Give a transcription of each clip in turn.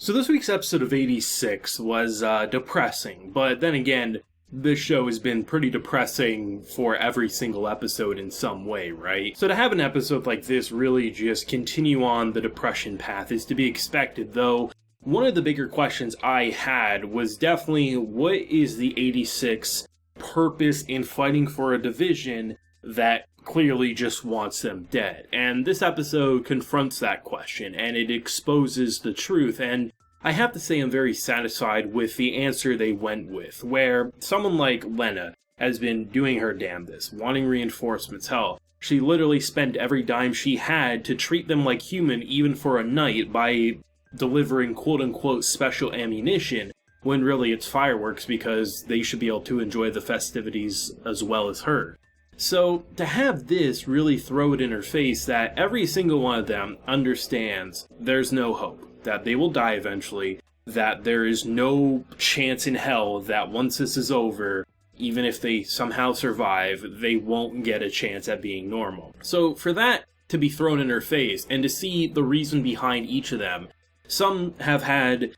So this week's episode of 86 was depressing, but then again, this show has been pretty depressing for every single episode in some way, right? So to have an episode like this really just continue on the depression path is to be expected, though one of the bigger questions I had was definitely, what is the 86 purpose in fighting for a division that clearly just wants them dead? And this episode confronts that question, and it exposes the truth, and I have to say I'm very satisfied with the answer they went with, where someone like Lena has been doing her damnedest, wanting reinforcements. Hell, she literally spent every dime she had to treat them like human even for a night by delivering quote-unquote special ammunition, when really it's fireworks because they should be able to enjoy the festivities as well as her. So, to have this really throw it in her face that every single one of them understands there's no hope, that they will die eventually, that there is no chance in hell that once this is over, even if they somehow survive, they won't get a chance at being normal. So, for that to be thrown in her face, and to see the reason behind each of them, some have had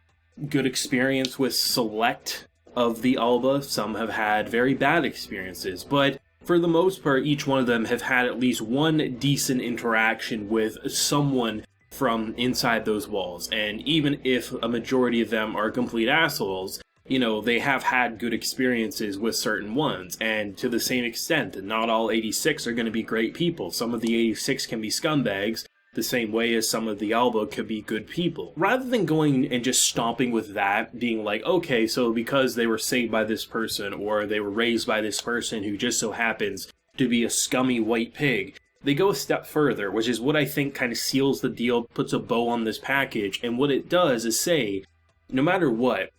good experience with select of the Alba, some have had very bad experiences, but for the most part, each one of them have had at least one decent interaction with someone from inside those walls. And even if a majority of them are complete assholes, you know, they have had good experiences with certain ones. And to the same extent, not all 86 are going to be great people. Some of the 86 can be scumbags, the same way as some of the Alba could be good people. Rather than going and just stomping with that, being like, okay, so because they were saved by this person, or they were raised by this person who just so happens to be a scummy white pig, they go a step further, which is what I think kind of seals the deal, puts a bow on this package, and what it does is say, no matter what,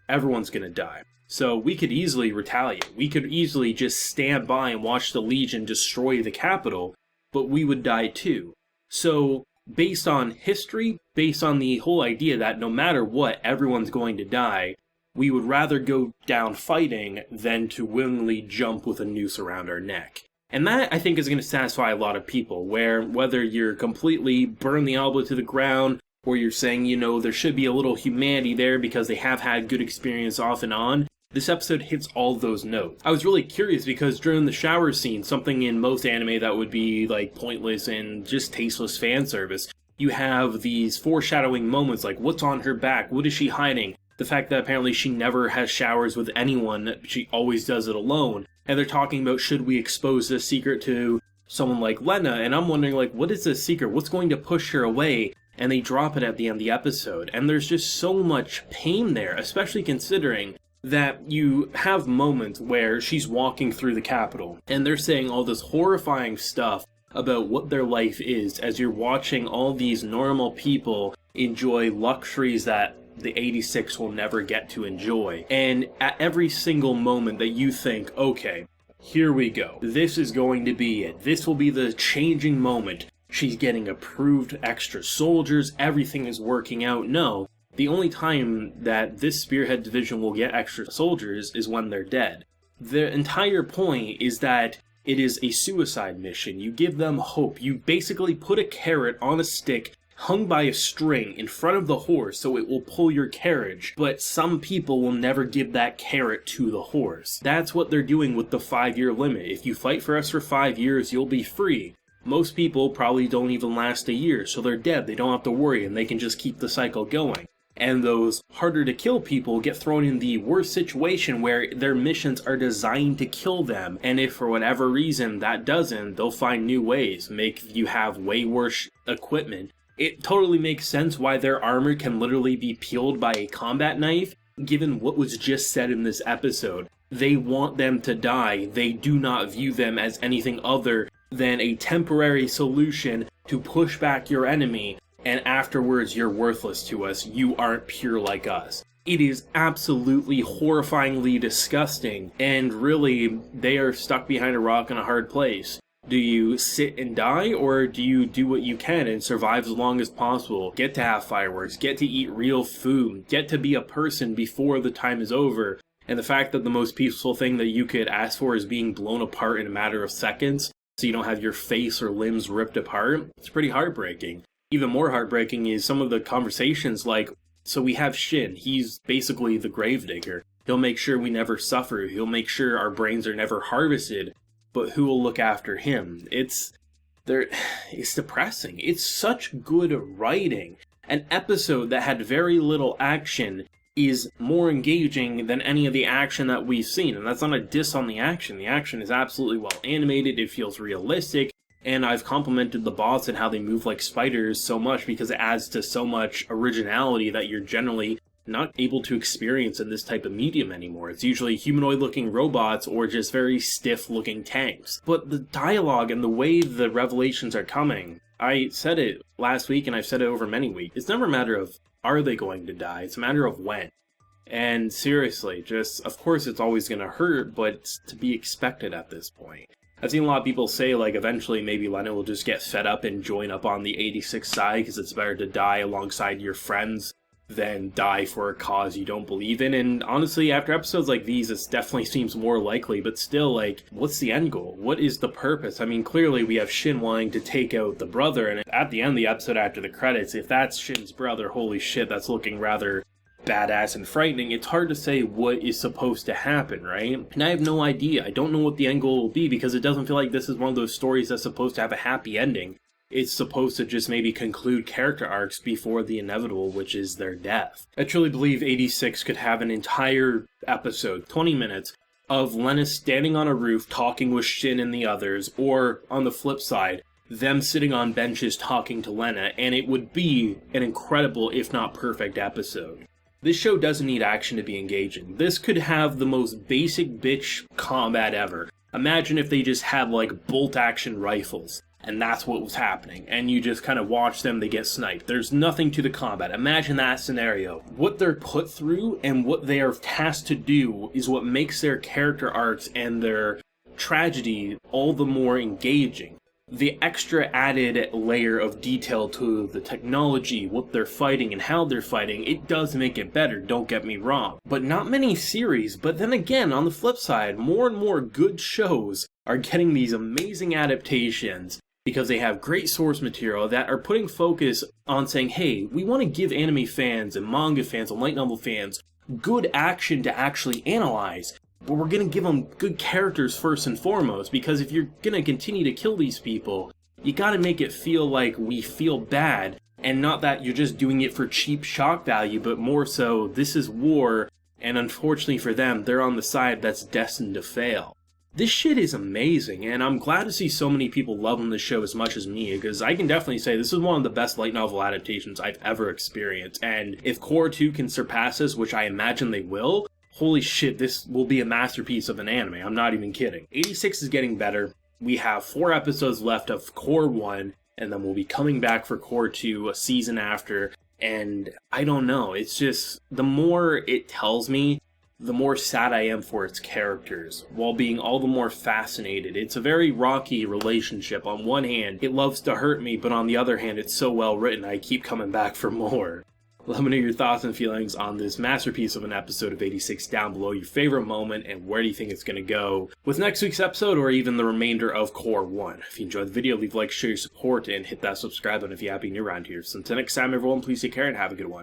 everyone's gonna die. So we could easily retaliate. We could easily just stand by and watch the Legion destroy the capital, but we would die too. So, based on history, based on the whole idea that no matter what, everyone's going to die, we would rather go down fighting than to willingly jump with a noose around our neck. And that, I think, is going to satisfy a lot of people, where whether you're completely burn the Alba to the ground, or you're saying, you know, there should be a little humanity there because they have had good experience off and on, this episode hits all those notes. I was really curious because during the shower scene, something in most anime that would be like pointless and just tasteless fan service, you have these foreshadowing moments like what's on her back, what is she hiding, the fact that apparently she never has showers with anyone, she always does it alone, and they're talking about should we expose this secret to someone like Lena, and I'm wondering like what is this secret, what's going to push her away, and they drop it at the end of the episode, and there's just so much pain there, especially considering that you have moments where she's walking through the Capitol, and they're saying all this horrifying stuff about what their life is as you're watching all these normal people enjoy luxuries that the 86 will never get to enjoy. And at every single moment that you think, okay, here we go, this is going to be it, this will be the changing moment, she's getting approved extra soldiers, everything is working out, no. The only time that this Spearhead division will get extra soldiers is when they're dead. The entire point is that it is a suicide mission. You give them hope. You basically put a carrot on a stick hung by a string in front of the horse so it will pull your carriage. But some people will never give that carrot to the horse. That's what they're doing with the 5-year limit. If you fight for us for 5 years, you'll be free. Most people probably don't even last a year, so they're dead. They don't have to worry, and they can just keep the cycle going. And those harder to kill people get thrown in the worst situation where their missions are designed to kill them. And if for whatever reason that doesn't, they'll find new ways, make you have way worse equipment. It totally makes sense why their armor can literally be peeled by a combat knife, given what was just said in this episode. They want them to die. They do not view them as anything other than a temporary solution to push back your enemy. And afterwards, you're worthless to us. You aren't pure like us. It is absolutely horrifyingly disgusting, and really, they are stuck behind a rock in a hard place. Do you sit and die, or do you do what you can and survive as long as possible? Get to have fireworks, get to eat real food, get to be a person before the time is over. And the fact that the most peaceful thing that you could ask for is being blown apart in a matter of seconds, so you don't have your face or limbs ripped apart, it's pretty heartbreaking. Even more heartbreaking is some of the conversations like, So we have Hsieh. He's basically the gravedigger. He'll make sure we never suffer. He'll make sure our brains are never harvested. But who will look after him? It's depressing. It's such good writing. An episode that had very little action is more engaging than any of the action that we've seen. And that's not a diss on the action. The action is absolutely well animated. It feels realistic. And I've complimented the bots and how they move like spiders so much because it adds to so much originality that you're generally not able to experience in this type of medium anymore. It's usually humanoid-looking robots or just very stiff-looking tanks. But the dialogue and the way the revelations are coming, I said it last week and I've said it over many weeks. It's never a matter of are they going to die, it's a matter of when. And seriously, just, of course it's always going to hurt, but it's to be expected at this point. I've seen a lot of people say, like, eventually maybe Lena will just get fed up and join up on the 86 side because it's better to die alongside your friends than die for a cause you don't believe in. And honestly, after episodes like these, it definitely seems more likely, but still, like, what's the end goal? What is the purpose? I mean, clearly we have Hsieh wanting to take out the brother, and at the end of the episode after the credits, if that's Shin's brother, holy shit, that's looking rather badass and frightening. It's hard to say what is supposed to happen, right? And I have no idea. I don't know what the end goal will be because it doesn't feel like this is one of those stories that's supposed to have a happy ending. It's supposed to just maybe conclude character arcs before the inevitable, which is their death. I truly believe 86 could have an entire episode, 20 minutes, of Lena standing on a roof talking with Hsieh and the others, or on the flip side, them sitting on benches talking to Lena, and it would be an incredible, if not perfect, episode. This show doesn't need action to be engaging. This could have the most basic bitch combat ever. Imagine if they just had, like, bolt-action rifles. And that's what was happening. And you just kind of watch them, they get sniped. There's nothing to the combat. Imagine that scenario. What they're put through and what they are tasked to do is what makes their character arcs and their tragedy all the more engaging. The extra added layer of detail to the technology, what they're fighting and how they're fighting, it does make it better, don't get me wrong. But not many series, but then again, on the flip side, more and more good shows are getting these amazing adaptations because they have great source material that are putting focus on saying, hey, we want to give anime fans and manga fans and light novel fans good action to actually analyze. But we're going to give them good characters first and foremost, because if you're going to continue to kill these people, you got to make it feel like we feel bad, and not that you're just doing it for cheap shock value, but more so, this is war, and unfortunately for them, they're on the side that's destined to fail. This shit is amazing, and I'm glad to see so many people loving this show as much as me, because I can definitely say this is one of the best light novel adaptations I've ever experienced, and if Core 2 can surpass this, which I imagine they will, holy shit, this will be a masterpiece of an anime. I'm not even kidding. 86 is getting better. We have 4 episodes left of Core 1, and then we'll be coming back for Core 2 a season after. And I don't know, it's just, the more it tells me, the more sad I am for its characters, while being all the more fascinated. It's a very rocky relationship. On one hand, it loves to hurt me, but on the other hand, it's so well written, I keep coming back for more. Let me know your thoughts and feelings on this masterpiece of an episode of 86 down below, your favorite moment, and where do you think it's going to go with next week's episode or even the remainder of Core 1. If you enjoyed the video, leave a like, share your support, and hit that subscribe button if you happen to be new around here. So until next time, everyone, please take care and have a good one.